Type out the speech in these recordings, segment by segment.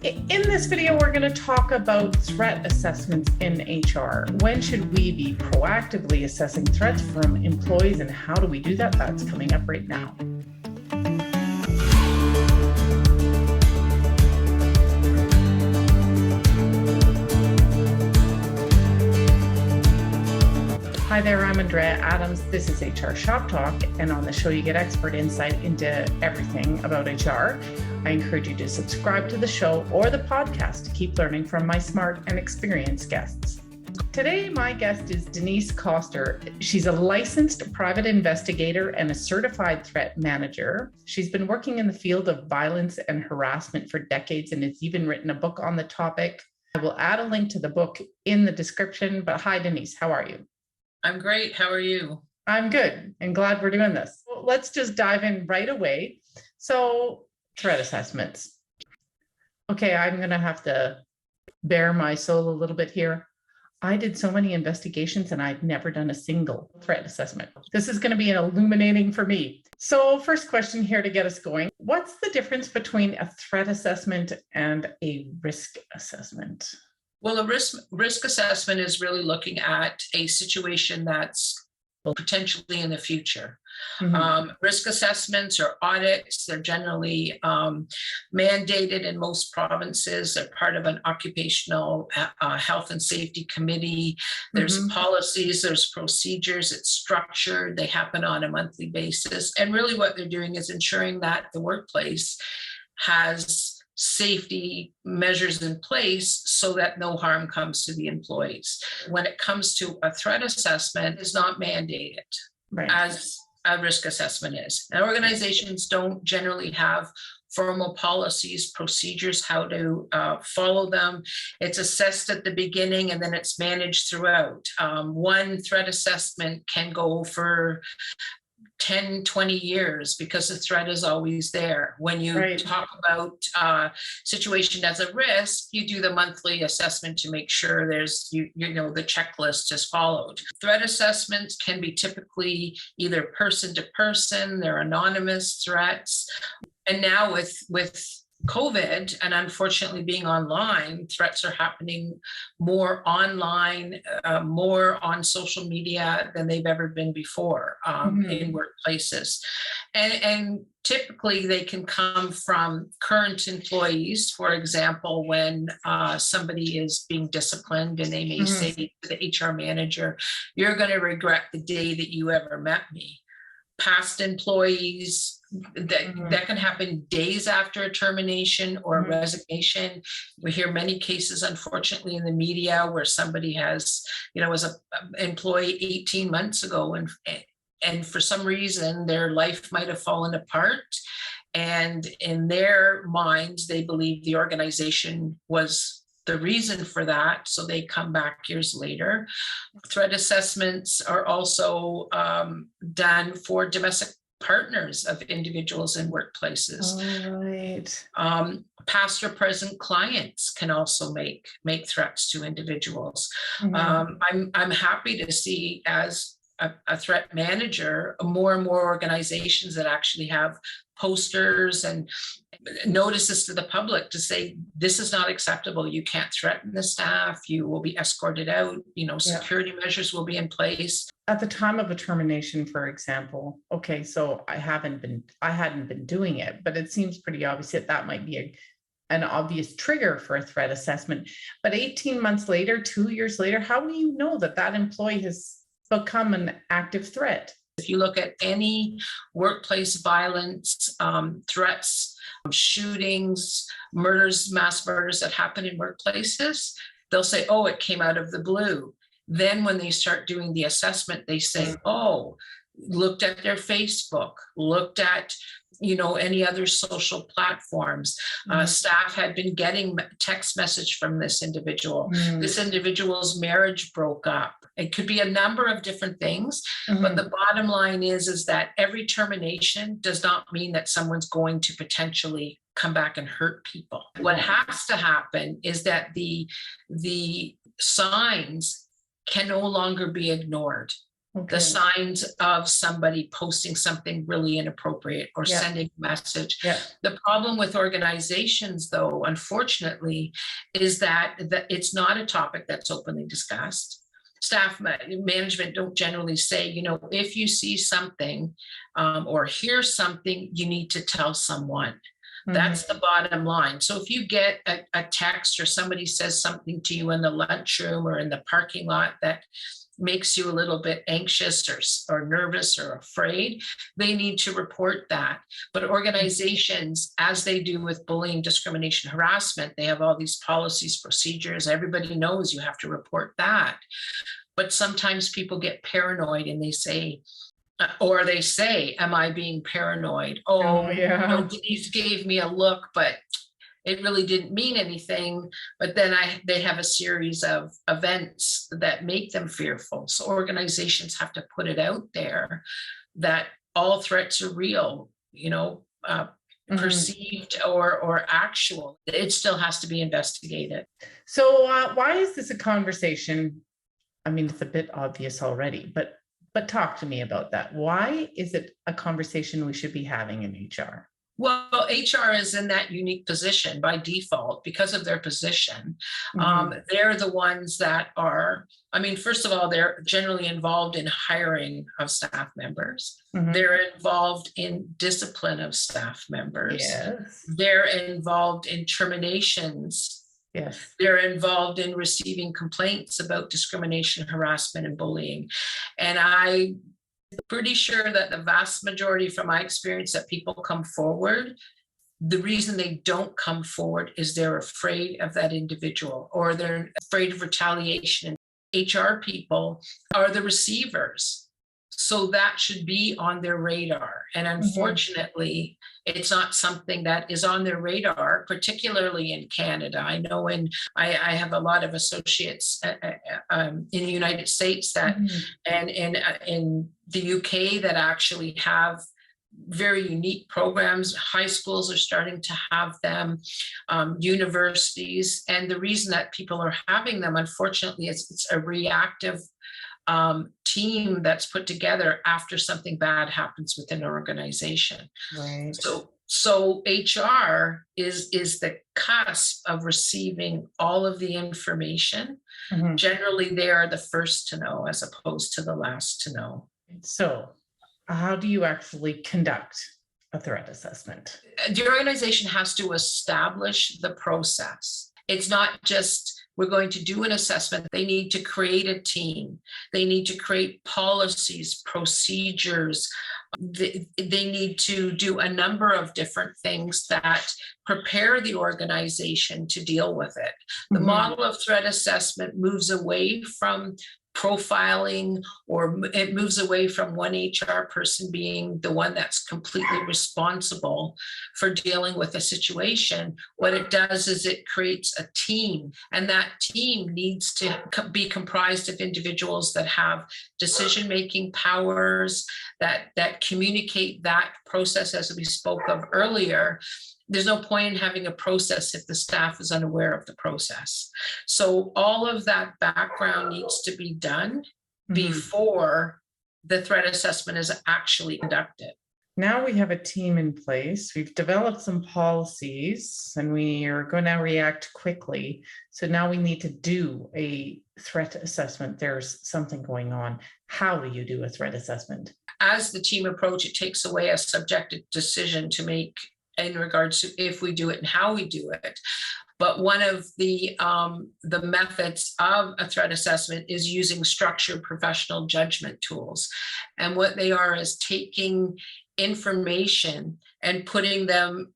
In this video, we're going to talk about threat assessments in HR. When should we be proactively assessing threats from employees, and how do we do that? That's coming up right now. Hi there, I'm Andrea Adams. This is HR Shop Talk, and on the show you get expert insight into everything about HR. I encourage you to subscribe to the show or the podcast to keep learning from my smart and experienced guests. Today, my guest is Denise Koster. She's a licensed private investigator and a certified threat manager. She's been working in the field of violence and harassment for decades and has even written a book on the topic. I will add a link to the book in the description, but hi, Denise, how are you? I'm great. How are you? I'm good and glad we're doing this. Well, let's just dive in right away. So, threat assessments. Okay, I'm going to have to bare my soul a little bit here. I did so many investigations and I've never done a single threat assessment. This is going to be illuminating for me. So, first question here to get us going. What's the difference between a threat assessment and a risk assessment? Well, a risk assessment is really looking at a situation that's potentially in the future. Mm-hmm. Risk assessments or audits, they're generally mandated in most provinces. They're part of an occupational health and safety committee. There's policies, there's procedures, it's structured, they happen on a monthly basis. And really what they're doing is ensuring that the workplace has safety measures in place so that no harm comes to the employees. When it comes to a threat assessment, it's not mandated, Right. as a risk assessment is. And organizations don't generally have formal policies, procedures, how to follow them. It's assessed at the beginning and then it's managed throughout. One threat assessment can go for 10, 20 years because the threat is always there. When you Right. talk about situation as a risk, you do the monthly assessment to make sure there's, the checklist is followed. Threat assessments can be typically either person to person, they're anonymous threats. And now with COVID and unfortunately being online, threats are happening more online, more on social media than they've ever been before in workplaces. And typically they can come from current employees. For example, when somebody is being disciplined and they may say to the HR manager, "You're going to regret the day that you ever met me." Past employees, that can happen days after a termination or a resignation. We hear many cases, unfortunately, in the media where somebody was an employee 18 months ago and for some reason their life might have fallen apart. And in their minds, they believe the organization was the reason for that, so they come back years later. Threat assessments are also done for domestic partners of individuals in workplaces. All right. Past or present clients can also make threats to individuals. I'm happy to see, as a threat manager, more and more organizations that actually have posters and notices to the public to say, this is not acceptable. You can't threaten the staff. You will be escorted out. Security measures will be in place. At the time of a termination, for example, okay, so I hadn't been doing it, but it seems pretty obvious that might be an obvious trigger for a threat assessment. But 18 months later, 2 years later, how do you know that employee has become an active threat? If you look at any workplace violence, threats, shootings, murders, mass murders that happen in workplaces, they'll say, "Oh, it came out of the blue." Then when they start doing the assessment, they say, "Oh, looked at their Facebook, looked at any other social platforms. Staff had been getting text message from this individual. This individual's marriage broke up." It could be a number of different things, but the bottom line is that every termination does not mean that someone's going to potentially come back and hurt people. What has to happen is that the signs can no longer be ignored. the signs of somebody posting something really inappropriate or sending a message. The problem with organizations, though, unfortunately, is that it's not a topic that's openly discussed. Staff management don't generally say, if you see something or hear something, you need to tell someone. That's the bottom line. So if you get a text or somebody says something to you in the lunchroom or in the parking lot that makes you a little bit anxious or nervous or afraid, they need to report that. But organizations, as they do with bullying, discrimination, harassment, they have all these policies, procedures. Everybody knows you have to report that. But sometimes people get paranoid and they say, am I being paranoid? Denise gave me a look, but it really didn't mean anything. But then they have a series of events that make them fearful. So organizations have to put it out there that all threats are real, perceived or actual. It still has to be investigated. So why is this a conversation? I mean, it's a bit obvious already, but talk to me about that. Why is it a conversation we should be having in HR? Well, HR is in that unique position by default because of their position. They're the ones that are, first of all, they're generally involved in hiring of staff members. They're involved in discipline of staff members. They're involved in terminations. They're involved in receiving complaints about discrimination, harassment, and bullying. And I'm pretty sure that the vast majority, from my experience, that people come forward, the reason they don't come forward is they're afraid of that individual or they're afraid of retaliation. HR people are the receivers. So that should be on their radar. And unfortunately, it's not something that is on their radar, particularly in Canada. I know I have a lot of associates in the United States that, and in the UK that actually have very unique programs. High schools are starting to have them, universities. And the reason that people are having them, unfortunately, is it's a reactive team that's put together after something bad happens within an organization. So HR is the cusp of receiving all of the information. Generally, they are the first to know as opposed to the last to know. So how do you actually conduct a threat assessment? The organization has to establish the process. It's not just we're going to do an assessment. They need to create a team. They need to create policies, procedures. They need to do a number of different things that prepare the organization to deal with it. The model of threat assessment moves away from profiling, or it moves away from one HR person being the one that's completely responsible for dealing with a situation. What it does is it creates a team, and that team needs to be comprised of individuals that have decision-making powers, that communicate that process as we spoke of earlier. There's no point in having a process if the staff is unaware of the process. So all of that background needs to be done before the threat assessment is actually conducted. Now we have a team in place. We've developed some policies and we are going to react quickly. So now we need to do a threat assessment. There's something going on. How do you do a threat assessment? As the team approach, it takes away a subjective decision to make in regards to if we do it and how we do it. But one of the methods of a threat assessment is using structured professional judgment tools. And what they are is taking information and putting them,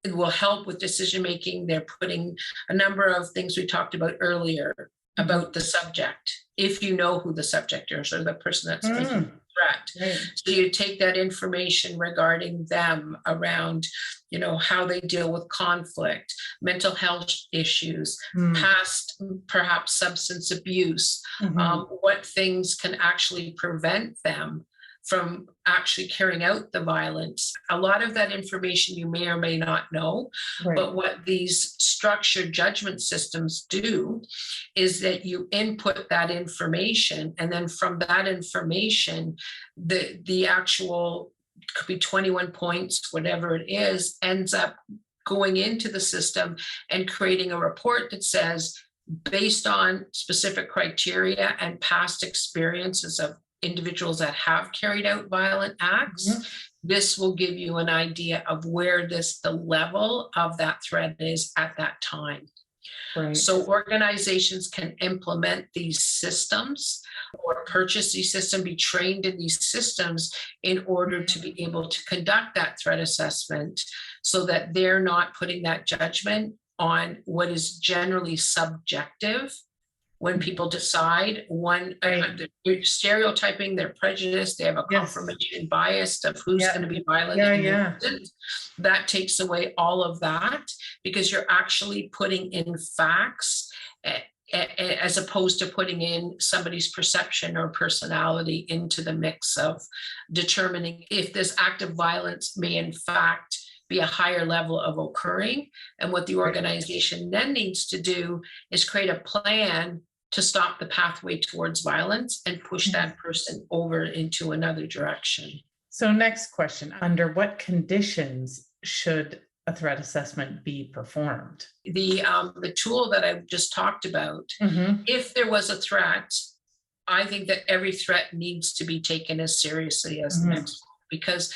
it will help with decision-making. They're putting a number of things we talked about earlier about the subject, if you know who the subject is or the person that's making threat. So you take that information regarding them around, how they deal with conflict, mental health issues, past perhaps substance abuse, what things can actually prevent them from actually carrying out the violence. A lot of that information you may or may not know, Right. but what these structured judgment systems do is that you input that information, and then from that information, the actual, could be 21 points, whatever it is, ends up going into the system and creating a report that says, based on specific criteria and past experiences of individuals that have carried out violent acts, this will give you an idea of where the level of that threat is at that time. Right. So organizations can implement these systems or purchase these systems, be trained in these systems in order to be able to conduct that threat assessment, so that they're not putting that judgment on what is generally subjective. When people decide, they're stereotyping, they're prejudiced, they have a confirmation bias of who's going to be violent. That takes away all of that, because you're actually putting in facts as opposed to putting in somebody's perception or personality into the mix of determining if this act of violence may in fact be a higher level of occurring. And what the organization then needs to do is create a plan to stop the pathway towards violence and push that person over into another direction. So next question, under what conditions should a threat assessment be performed? The tool that I just talked about, if there was a threat, I think that every threat needs to be taken as seriously as the next one, because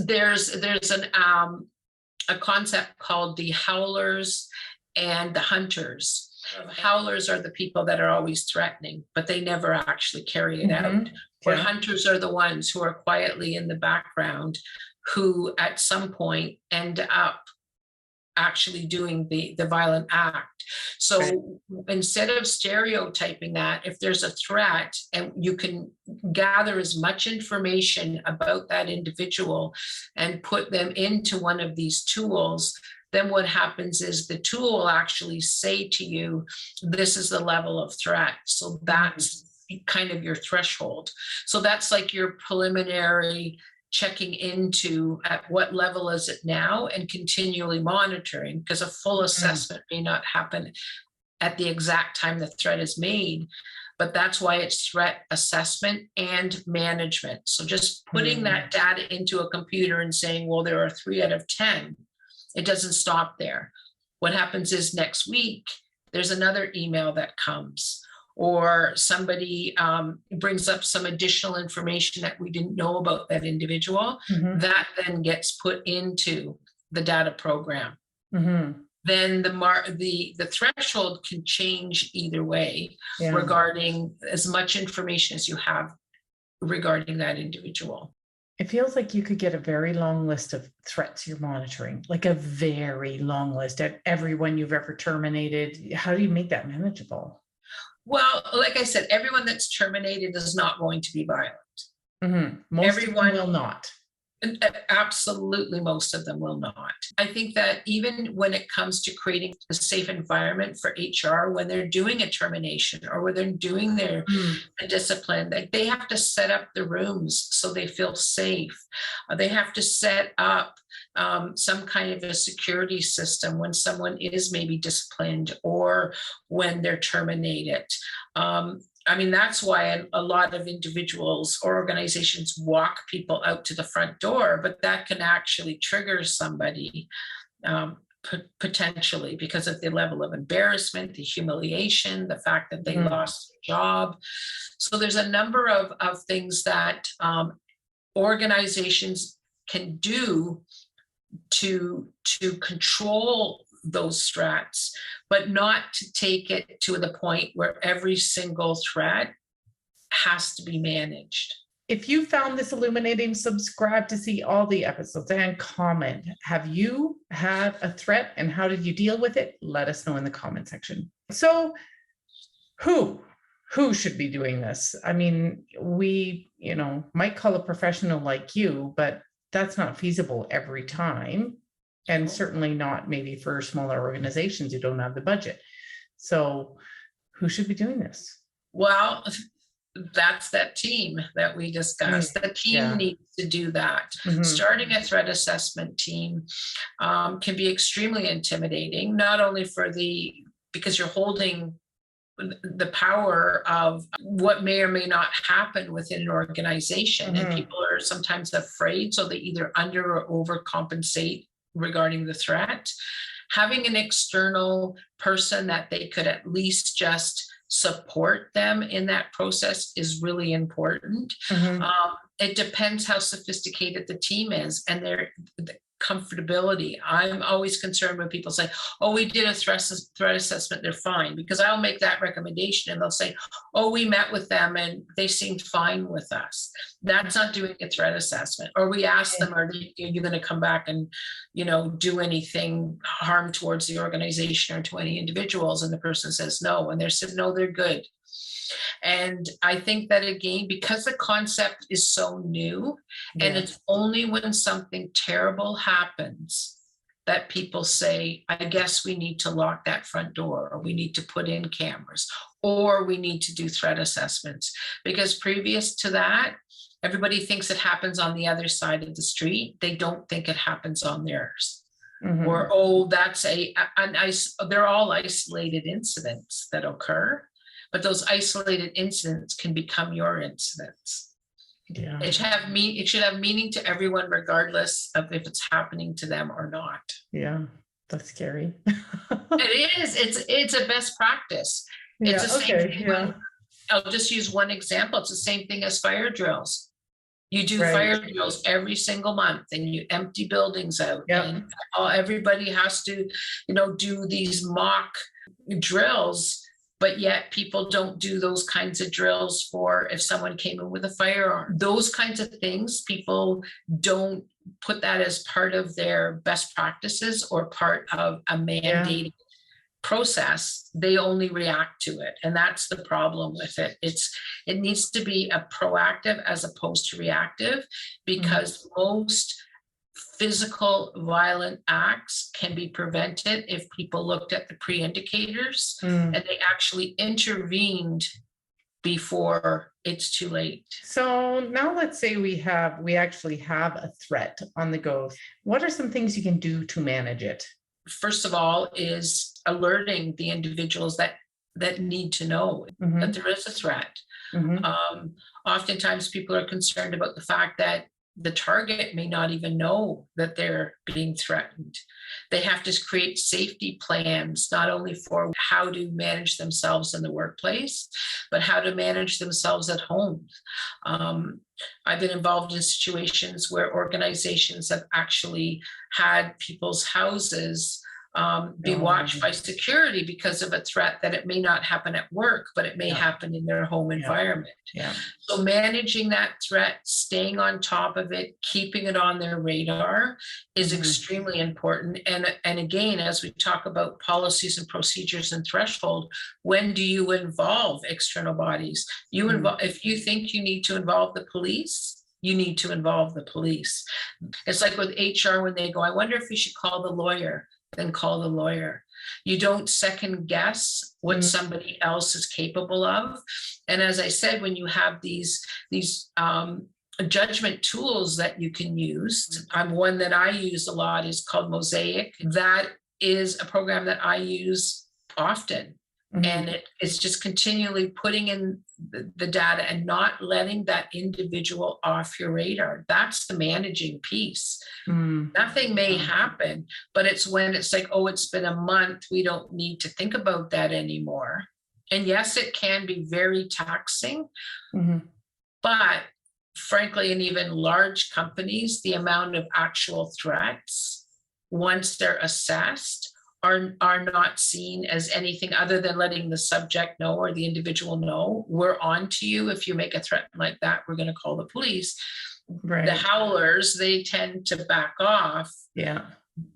there's a concept called the howlers and the hunters. Howlers are the people that are always threatening, but they never actually carry it out. Or hunters are the ones who are quietly in the background, who at some point end up actually doing the violent act. So instead of stereotyping that, if there's a threat and you can gather as much information about that individual and put them into one of these tools, then what happens is the tool will actually say to you, this is the level of threat. So that's kind of your threshold. So that's like your preliminary checking into at what level is it now, and continually monitoring, because a full assessment may not happen at the exact time the threat is made. But that's why it's threat assessment and management. So just putting that data into a computer and saying, well, there are 3 out of 10, it doesn't stop there. What happens is next week, there's another email that comes, or somebody brings up some additional information that we didn't know about that individual, that then gets put into the data program. Then the threshold can change either way regarding as much information as you have regarding that individual. It feels like you could get a very long list of threats you're monitoring, like a very long list of everyone you've ever terminated. How do you make that manageable? Well, like I said, everyone that's terminated is not going to be violent. Most of them will not. Absolutely, most of them will not. I think that even when it comes to creating a safe environment for HR, when they're doing a termination or when they're doing their discipline, they have to set up the rooms so they feel safe. They have to set up some kind of a security system when someone is maybe disciplined or when they're terminated. I mean, that's why a lot of individuals or organizations walk people out to the front door, but that can actually trigger somebody potentially because of the level of embarrassment, the humiliation, the fact that they lost their job. So there's a number of things that organizations can do to control those threats, but not to take it to the point where every single threat has to be managed. If you found this illuminating, subscribe to see all the episodes and comment. Have you had a threat and how did you deal with it? Let us know in the comment section. So who should be doing this? I mean, we, might call a professional like you, but that's not feasible every time. And certainly not maybe for smaller organizations who don't have the budget. So who should be doing this? Well, that's that team that we discussed. The team needs to do that. Starting a threat assessment team can be extremely intimidating, not only because you're holding the power of what may or may not happen within an organization. And people are sometimes afraid, so they either under or overcompensate regarding the threat. Having an external person that they could at least just support them in that process is really important. It depends how sophisticated the team is and their comfortability. I'm always concerned when people say, oh, we did a threat assessment, they're fine, because I'll make that recommendation and they'll say, oh, we met with them and they seemed fine with us. That's not doing a threat assessment. Or we ask them, are you going to come back and, do anything harm towards the organization or to any individuals? And the person says no, and they said, no, they're good. And I think that, again, because the concept is so new, and it's only when something terrible happens that people say, I guess we need to lock that front door, or we need to put in cameras, or we need to do threat assessments. Because previous to that, everybody thinks it happens on the other side of the street. They don't think it happens on theirs. Or, oh, that's they're all isolated incidents that occur. But those isolated incidents can become your incidents. It should have meaning to everyone, regardless of if it's happening to them or not. Yeah, that's scary. It is. It's a best practice. It's the same thing. I'll just use one example. It's the same thing as fire drills. You do fire drills every single month, and you empty buildings out, and everybody has to, do these mock drills. But yet people don't do those kinds of drills for if someone came in with a firearm. Those kinds of things, people don't put that as part of their best practices or part of a mandated process. They only react to it. And that's the problem with it. It needs to be a proactive as opposed to reactive, because most physical violent acts can be prevented if people looked at the pre-indicators and they actually intervened before it's too late. So now let's say we actually have a threat on the go. What are some things you can do to manage it? First of all is alerting the individuals that need to know that there is a threat. Oftentimes people are concerned about the fact that the target may not even know that they're being threatened. They have to create safety plans, not only for how to manage themselves in the workplace, but how to manage themselves at home. I've been involved in situations where organizations have actually had people's houses be watched by security because of a threat that it may not happen at work, but it may happen in their home environment. So managing that threat, staying on top of it, keeping it on their radar is extremely important. And again, as we talk about policies and procedures and threshold, when do you involve external bodies? If you think you need to involve the police, you need to involve the police. It's like with HR when they go, I wonder if we should call the lawyer. Then call the lawyer. You don't second guess what somebody else is capable of. And as I said, when you have these judgment tools that you can use, one that I use a lot is called Mosaic. That is a program that I use often. And it's just continually putting in the data and not letting that individual off your radar. That's the managing piece. Nothing may happen, but it's when it's like, oh, it's been a month, we don't need to think about that anymore. And yes, it can be very taxing, but frankly, in even large companies, the amount of actual threats, once they're assessed, are not seen as anything other than letting the subject know or the individual know, we're on to you. If you make a threat like that, we're going to call the police. The howlers, they tend to back off.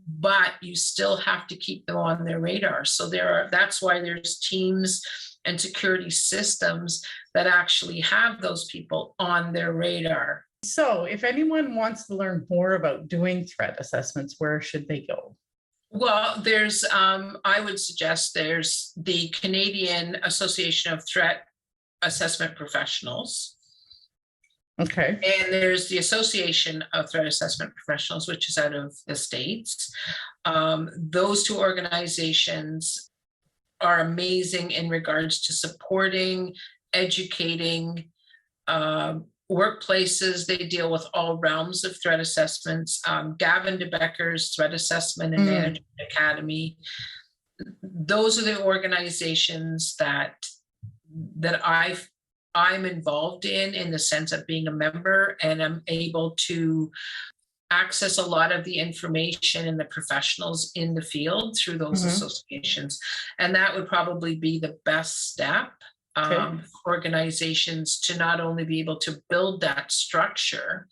But you still have to keep them on their radar. So that's why there's teams and security systems that actually have those people on their radar. So if anyone wants to learn more about doing threat assessments, where should they go? Well, I would suggest there's the Canadian Association of Threat assessment professionals. Okay. And there's the Association of Threat Assessment Professionals, which is out of the States. Those two organizations are amazing in regards to supporting, educating workplaces. They deal with all realms of threat assessments. Gavin DeBecker's Threat Assessment and Management Academy. Those are the organizations that I'm involved in the sense of being a member, and I'm able to access a lot of the information and the professionals in the field through those associations. And that would probably be the best step for organizations to not only be able to build that structure,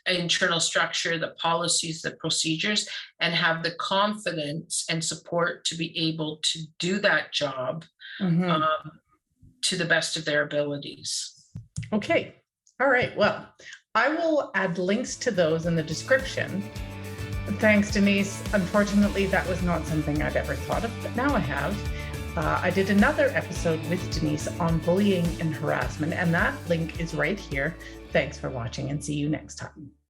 internal structure, the policies, the procedures, and have the confidence and support to be able to do that job to the best of their abilities. Okay. All right. Well, I will add links to those in the description. Thanks, Denise. Unfortunately, that was not something I'd ever thought of, but now I have. I did another episode with Denise on bullying and harassment, and that link is right here. Thanks for watching, and see you next time.